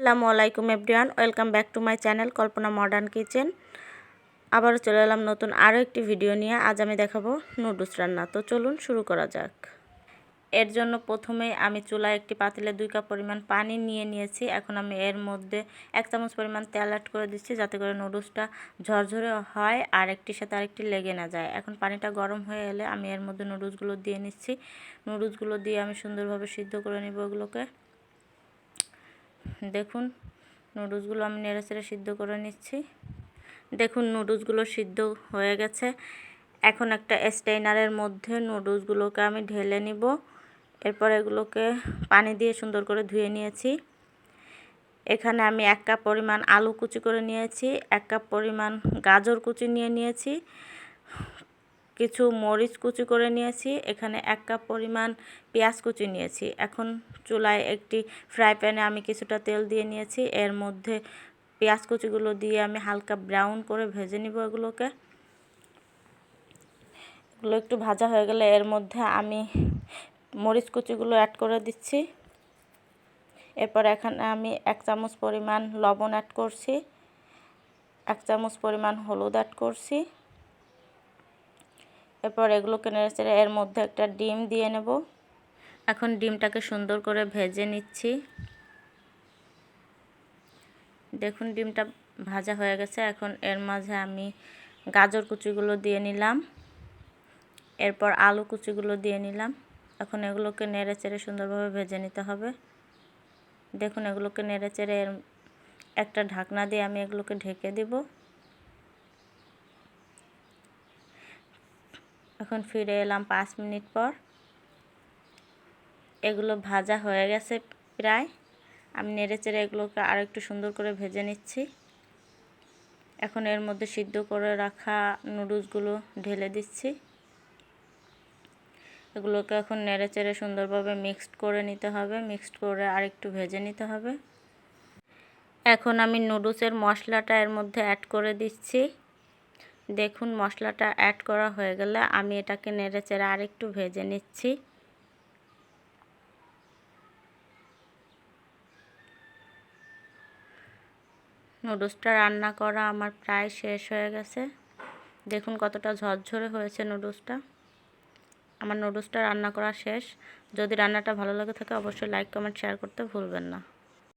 আসসালামু আলাইকুম everyone, welcome back to my channel Kalpana modern kitchen. আবারও চলে এলাম নতুন আরও একটি ভিডিও নিয়ে। আজ আমি দেখাবো নুডলস রান্না। তো চলুন শুরু করা যাক। এর জন্য প্রথমে আমি চুলায় একটি পাতিলে 2 কাপ পরিমাণ পানি নিয়েছি। এখন আমি এর মধ্যে 1 চামচ পরিমাণ তেল অ্যাড করে দিচ্ছি, যাতে করে নুডলসটা ঝরঝরে হয় আর একটির সাথে আরেকটি লেগে না যায়। এখন পানিটা গরম হয়ে এলে আমি এর মধ্যে নুডলসগুলো দিয়ে নিচ্ছি। নুডলসগুলো দিয়ে আমি সুন্দরভাবে সিদ্ধ করে নেব এগুলোকে। দেখুন নুডলসগুলো আমি নেড়েচেড়ে সিদ্ধ করে নিচ্ছি। দেখুন নুডলসগুলো সিদ্ধ হয়ে গেছে। এখন একটা স্টেইনারের মধ্যে নুডলসগুলোকে আমি ঢেলে নিব। এরপর এগুলোকে পানি দিয়ে সুন্দর করে ধুয়ে নিয়েছি। এখানে আমি 1 কাপ পরিমাণ আলু কুচি করে নিয়েছি, 1 কাপ পরিমাণ গাজর কুচি নিয়েছি, কিছু মরিচ কুচি করে নিয়েছি, এখানে 1 কাপ পরিমাণ পেঁয়াজ কুচি নিয়েছি। এখন চুলায় একটি ফ্রাই প্যানে আমি কিছুটা তেল দিয়ে নিয়েছি। এর মধ্যে পেঁয়াজ কুচিগুলো দিয়ে আমি হালকা ব্রাউন করে ভেজে নিব এগুলোকে। এগুলো একটু ভাজা হয়ে গেলে এর মধ্যে আমি মরিচ কুচিগুলো অ্যাড করে দিচ্ছি। এরপর এখানে আমি 1 চামচ পরিমাণ লবণ অ্যাড করছি, 1 চামচ পরিমাণ হলুদ অ্যাড করছি। এরপর এগুলোকে নেড়েচেড়ে এর মধ্যে একটা ডিম দিয়ে নেব। এখন ডিমটাকে সুন্দর করে ভেজে নিচ্ছি। দেখুন ডিমটা ভাজা হয়ে গেছে। এখন এর মাঝে আমি গাজর কুচিগুলো দিয়ে নিলাম, এরপর আলু কুচিগুলো দিয়ে নিলাম। এখন এগুলোকে নেড়েচেড়ে সুন্দরভাবে ভেজে নিতে হবে। দেখুন এগুলোকে নেড়েচেড়ে একটা ঢাকনা দিয়ে আমি এগুলোকে ঢেকে দেব। এখন ফিরে এলাম 5 মিনিট পর। এগুলো ভাজা হয়ে গেছে প্রায়। আমি নেড়েচেড়ে এগুলোকে আর একটু সুন্দর করে ভেজে নিচ্ছি। এখন এর মধ্যে সিদ্ধ করে রাখা নুডলসগুলো ঢেলে দিচ্ছি। এগুলোকে এখন নেড়েচেড়ে সুন্দরভাবে মিক্সড করে নিতে হবে। মিক্সড করে আর একটু ভেজে নিতে হবে। এখন আমি নুডলসের মশলাটা এর মধ্যে অ্যাড করে দিচ্ছি। দেখুন মশলাটা অ্যাড করা হয়ে গেলে আমি এটাকে নেড়েচেড়ে আর একটু ভেজে নিচ্ছি। নুডলসটা রান্না করা আমার প্রায় শেষ হয়ে গেছে। দেখুন কতটা ঝরঝরে হয়েছে নুডলসটা। আমার নুডলসটা রান্না করা শেষ। যদি রান্নাটা ভালো লাগে থাকে অবশ্যই লাইক কমেন্ট শেয়ার করতে ভুলবেন না।